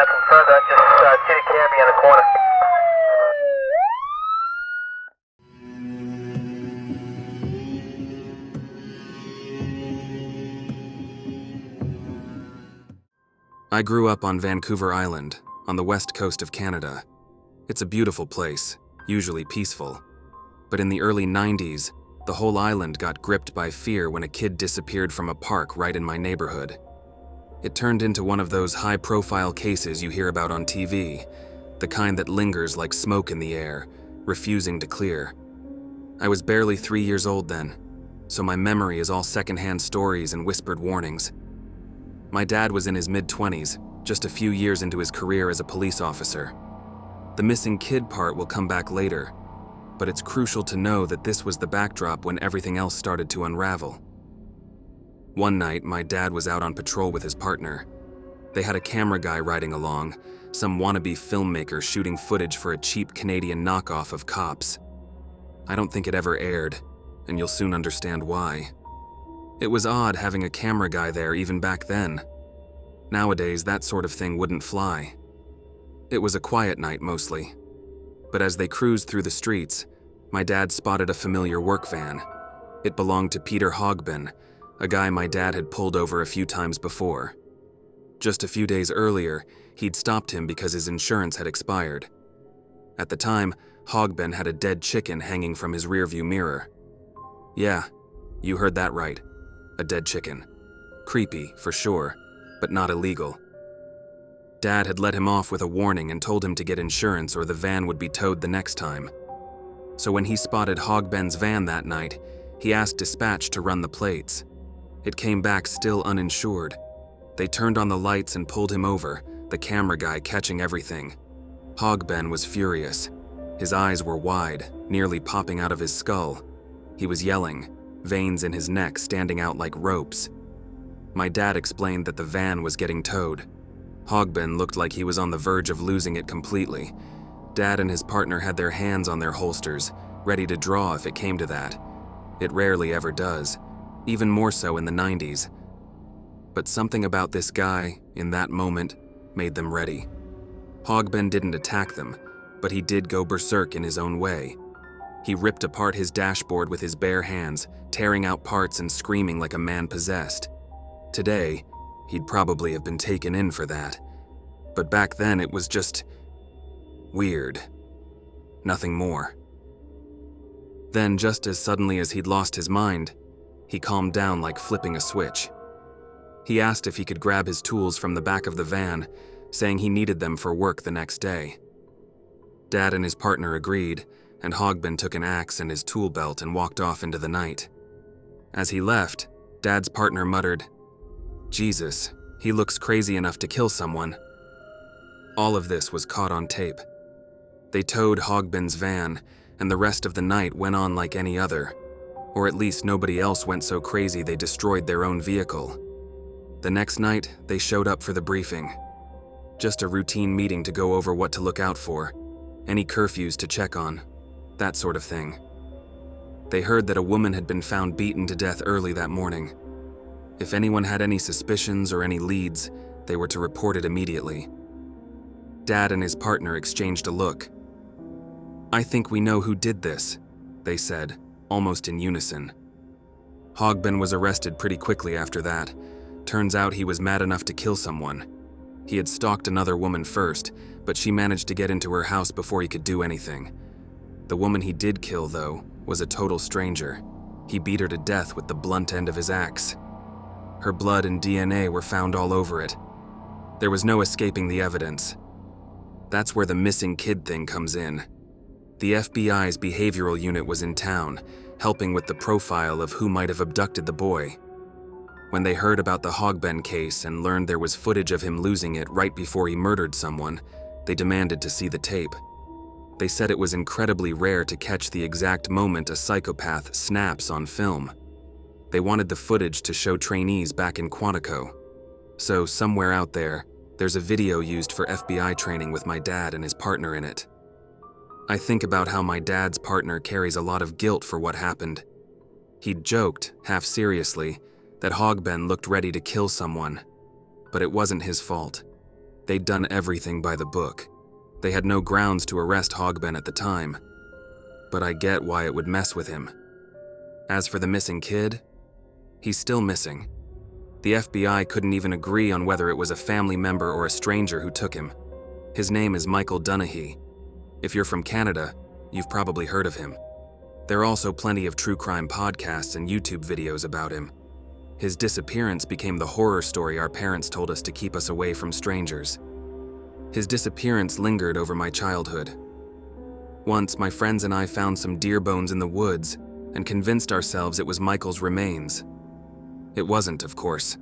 confirmed that. Just see the cabbie in the corner. I grew up on Vancouver Island, on the west coast of Canada. It's a beautiful place, usually peaceful. But in the early 90s, the whole island got gripped by fear when a kid disappeared from a park right in my neighborhood. It turned into one of those high-profile cases you hear about on TV, the kind that lingers like smoke in the air, refusing to clear. I was barely 3 years old then, so my memory is all secondhand stories and whispered warnings. My dad was in his mid-20s, just a few years into his career as a police officer. The missing kid part will come back later, but it's crucial to know that this was the backdrop when everything else started to unravel. One night, my dad was out on patrol with his partner. They had a camera guy riding along, some wannabe filmmaker shooting footage for a cheap Canadian knockoff of Cops. I don't think it ever aired, and you'll soon understand why. It was odd having a camera guy there even back then. Nowadays, that sort of thing wouldn't fly. It was a quiet night mostly. But as they cruised through the streets, my dad spotted a familiar work van. It belonged to Peter Hogben, a guy my dad had pulled over a few times before. Just a few days earlier, he'd stopped him because his insurance had expired. At the time, Hogben had a dead chicken hanging from his rearview mirror. Yeah, you heard that right. A dead chicken. Creepy, for sure, but not illegal. Dad had let him off with a warning and told him to get insurance or the van would be towed the next time. So when he spotted Hogben's van that night, he asked dispatch to run the plates. It came back still uninsured. They turned on the lights and pulled him over, the camera guy catching everything. Hogben was furious. His eyes were wide, nearly popping out of his skull. He was yelling, veins in his neck standing out like ropes. My dad explained that the van was getting towed. Hogben looked like he was on the verge of losing it completely. Dad and his partner had their hands on their holsters, ready to draw if it came to that. It rarely ever does, even more so in the 90s. But something about this guy, in that moment, made them ready. Hogben didn't attack them, but he did go berserk in his own way. He ripped apart his dashboard with his bare hands, tearing out parts and screaming like a man possessed. Today, he'd probably have been taken in for that. But back then it was just weird. Nothing more. Then, just as suddenly as he'd lost his mind, he calmed down like flipping a switch. He asked if he could grab his tools from the back of the van, saying he needed them for work the next day. Dad and his partner agreed, and Hogben took an axe and his tool belt and walked off into the night. As he left, Dad's partner muttered, "Jesus, he looks crazy enough to kill someone." All of this was caught on tape. They towed Hogben's van, and the rest of the night went on like any other. Or at least nobody else went so crazy they destroyed their own vehicle. The next night, they showed up for the briefing. Just a routine meeting to go over what to look out for, any curfews to check on, that sort of thing. They heard that a woman had been found beaten to death early that morning. If anyone had any suspicions or any leads, they were to report it immediately. Dad and his partner exchanged a look. "I think we know who did this," they said, almost in unison. Hogben was arrested pretty quickly after that. Turns out he was mad enough to kill someone. He had stalked another woman first, but she managed to get into her house before he could do anything. The woman he did kill, though, was a total stranger. He beat her to death with the blunt end of his axe. Her blood and DNA were found all over it. There was no escaping the evidence. That's where the missing kid thing comes in. The FBI's behavioral unit was in town, helping with the profile of who might have abducted the boy. When they heard about the Hogben case and learned there was footage of him losing it right before he murdered someone, they demanded to see the tape. They said it was incredibly rare to catch the exact moment a psychopath snaps on film. They wanted the footage to show trainees back in Quantico. So somewhere out there, there's a video used for FBI training with my dad and his partner in it. I think about how my dad's partner carries a lot of guilt for what happened. He'd joked, half seriously, that Hogben looked ready to kill someone, but it wasn't his fault. They'd done everything by the book. They had no grounds to arrest Hogben at the time, but I get why it would mess with him. As for the missing kid, he's still missing. The FBI couldn't even agree on whether it was a family member or a stranger who took him. His name is Michael Dunahee. If you're from Canada, you've probably heard of him. There are also plenty of true crime podcasts and YouTube videos about him. His disappearance became the horror story our parents told us to keep us away from strangers. His disappearance lingered over my childhood. Once, my friends and I found some deer bones in the woods and convinced ourselves it was Michael's remains. It wasn't, of course.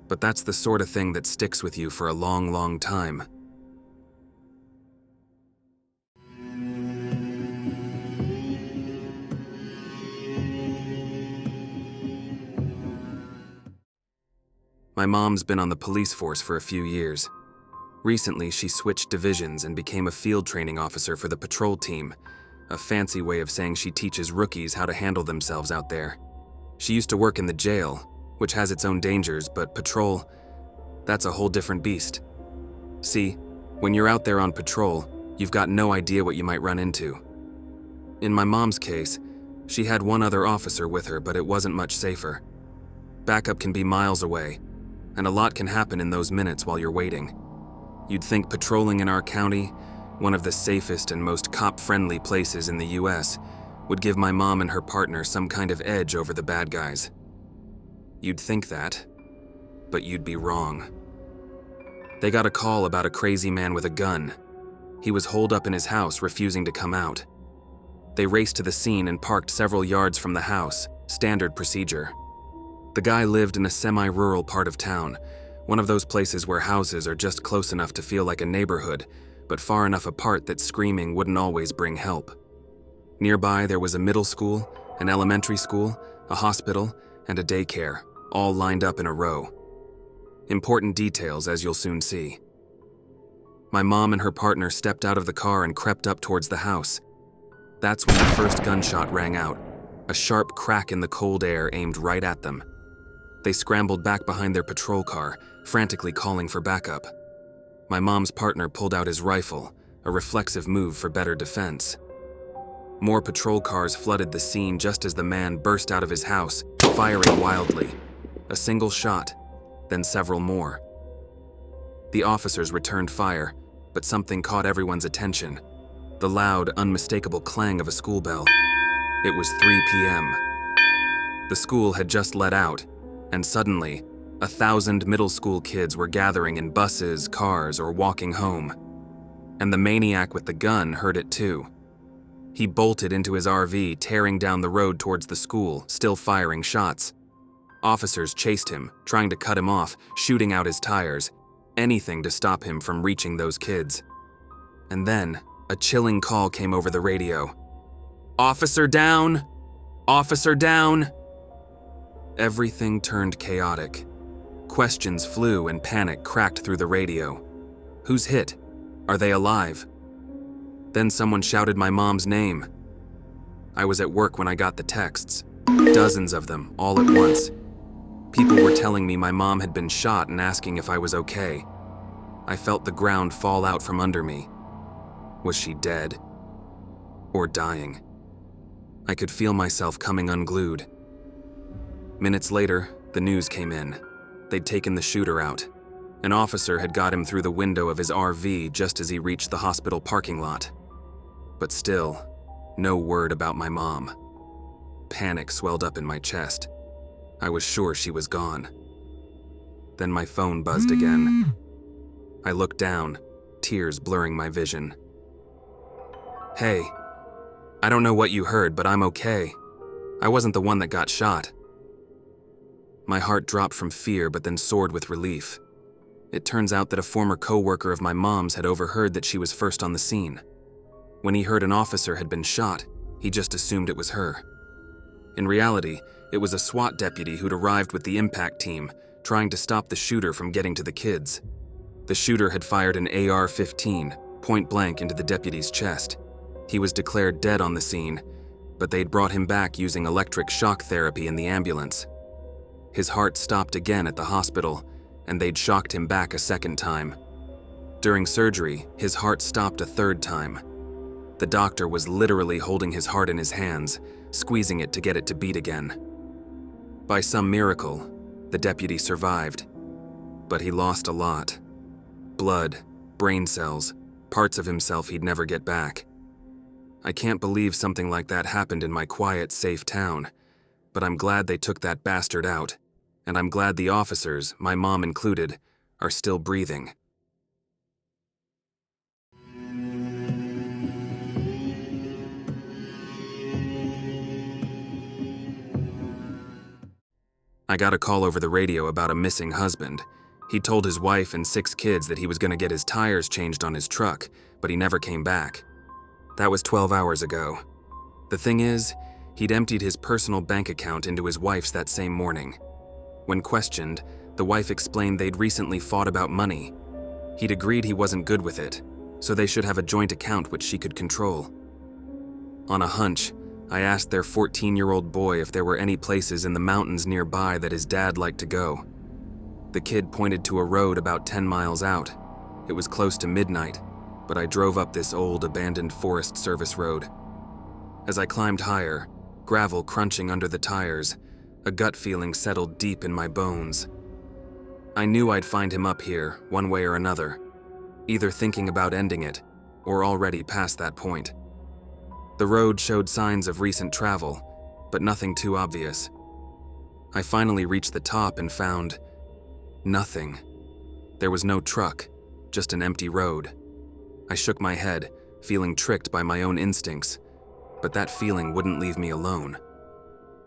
But that's the sort of thing that sticks with you for a long, long time. My mom's been on the police force for a few years. Recently, she switched divisions and became a field training officer for the patrol team, a fancy way of saying she teaches rookies how to handle themselves out there. She used to work in the jail, which has its own dangers, but patrol, that's a whole different beast. See, when you're out there on patrol, you've got no idea what you might run into. In my mom's case, she had one other officer with her, but it wasn't much safer. Backup can be miles away, and a lot can happen in those minutes while you're waiting. You'd think patrolling in our county, one of the safest and most cop-friendly places in the US, would give my mom and her partner some kind of edge over the bad guys. You'd think that, but you'd be wrong. They got a call about a crazy man with a gun. He was holed up in his house, refusing to come out. They raced to the scene and parked several yards from the house, standard procedure. The guy lived in a semi-rural part of town, one of those places where houses are just close enough to feel like a neighborhood, but far enough apart that screaming wouldn't always bring help. Nearby, there was a middle school, an elementary school, a hospital, and a daycare, all lined up in a row. Important details, as you'll soon see. My mom and her partner stepped out of the car and crept up towards the house. That's when the first gunshot rang out, a sharp crack in the cold air aimed right at them. They scrambled back behind their patrol car, frantically calling for backup. My mom's partner pulled out his rifle, a reflexive move for better defense. More patrol cars flooded the scene just as the man burst out of his house, firing wildly. A single shot, then several more. The officers returned fire, but something caught everyone's attention. The loud, unmistakable clang of a school bell. It was 3 p.m. The school had just let out, and suddenly, 1,000 middle school kids were gathering in buses, cars, or walking home. And the maniac with the gun heard it too. He bolted into his RV, tearing down the road towards the school, still firing shots. Officers chased him, trying to cut him off, shooting out his tires, anything to stop him from reaching those kids. And then, a chilling call came over the radio. "Officer down! Officer down!" Everything turned chaotic. Questions flew and panic cracked through the radio. Who's hit? Are they alive? Then someone shouted my mom's name. I was at work when I got the texts. Dozens of them, all at once. People were telling me my mom had been shot and asking if I was okay. I felt the ground fall out from under me. Was she dead? Or dying? I could feel myself coming unglued. Minutes later, the news came in. They'd taken the shooter out. An officer had got him through the window of his RV just as he reached the hospital parking lot. But still, no word about my mom. Panic swelled up in my chest. I was sure she was gone. Then my phone buzzed again. I looked down, tears blurring my vision. "Hey, I don't know what you heard, but I'm okay. I wasn't the one that got shot." My heart dropped from fear, but then soared with relief. It turns out that a former co-worker of my mom's had overheard that she was first on the scene. When he heard an officer had been shot, he just assumed it was her. In reality, it was a SWAT deputy who'd arrived with the impact team, trying to stop the shooter from getting to the kids. The shooter had fired an AR-15, point blank into the deputy's chest. He was declared dead on the scene, but they'd brought him back using electric shock therapy in the ambulance. His heart stopped again at the hospital, and they'd shocked him back a second time. During surgery, his heart stopped a third time. The doctor was literally holding his heart in his hands, squeezing it to get it to beat again. By some miracle, the deputy survived, but he lost a lot. Blood, brain cells, parts of himself he'd never get back. I can't believe something like that happened in my quiet, safe town, but I'm glad they took that bastard out, and I'm glad the officers, my mom included, are still breathing. I got a call over the radio about a missing husband. He told his wife and 6 kids that he was going to get his tires changed on his truck, but he never came back. That was 12 hours ago. The thing is, he'd emptied his personal bank account into his wife's that same morning. When questioned, the wife explained they'd recently fought about money. He'd agreed he wasn't good with it, so they should have a joint account which she could control. On a hunch, I asked their 14-year-old boy if there were any places in the mountains nearby that his dad liked to go. The kid pointed to a road about 10 miles out. It was close to midnight, but I drove up this old, abandoned Forest Service road. As I climbed higher, gravel crunching under the tires, a gut feeling settled deep in my bones. I knew I'd find him up here, one way or another, either thinking about ending it, or already past that point. The road showed signs of recent travel, but nothing too obvious. I finally reached the top and found nothing. There was no truck, just an empty road. I shook my head, feeling tricked by my own instincts, but that feeling wouldn't leave me alone.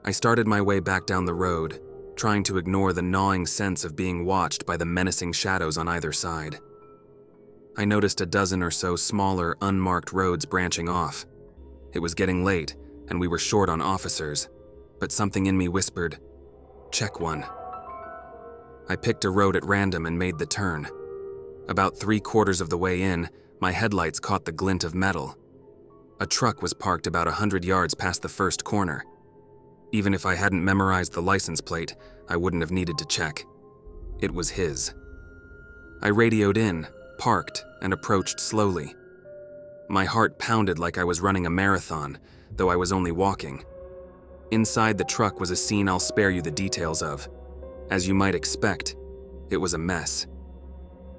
I started my way back down the road, trying to ignore the gnawing sense of being watched by the menacing shadows on either side. I noticed a dozen or so smaller, unmarked roads branching off. It was getting late, and we were short on officers, but something in me whispered, "Check one." I picked a road at random and made the turn. About 3/4 of the way in, my headlights caught the glint of metal. A truck was parked about 100 yards past the first corner. Even if I hadn't memorized the license plate, I wouldn't have needed to check. It was his. I radioed in, parked, and approached slowly. My heart pounded like I was running a marathon, though I was only walking. Inside the truck was a scene I'll spare you the details of. As you might expect, it was a mess.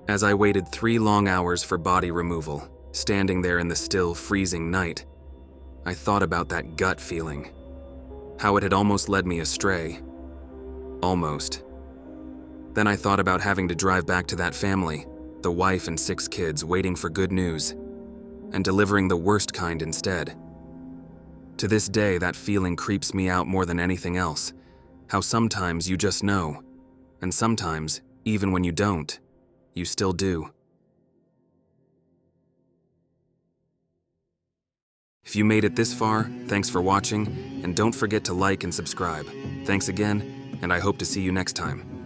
As I waited 3 long hours for body removal, standing there in the still, freezing night, I thought about that gut feeling. How it had almost led me astray. Almost. Then I thought about having to drive back to that family, the wife and 6 kids waiting for good news, and delivering the worst kind instead. To this day, that feeling creeps me out more than anything else. How sometimes you just know, and sometimes, even when you don't, you still do. If you made it this far, thanks for watching, and don't forget to like and subscribe. Thanks again, and I hope to see you next time.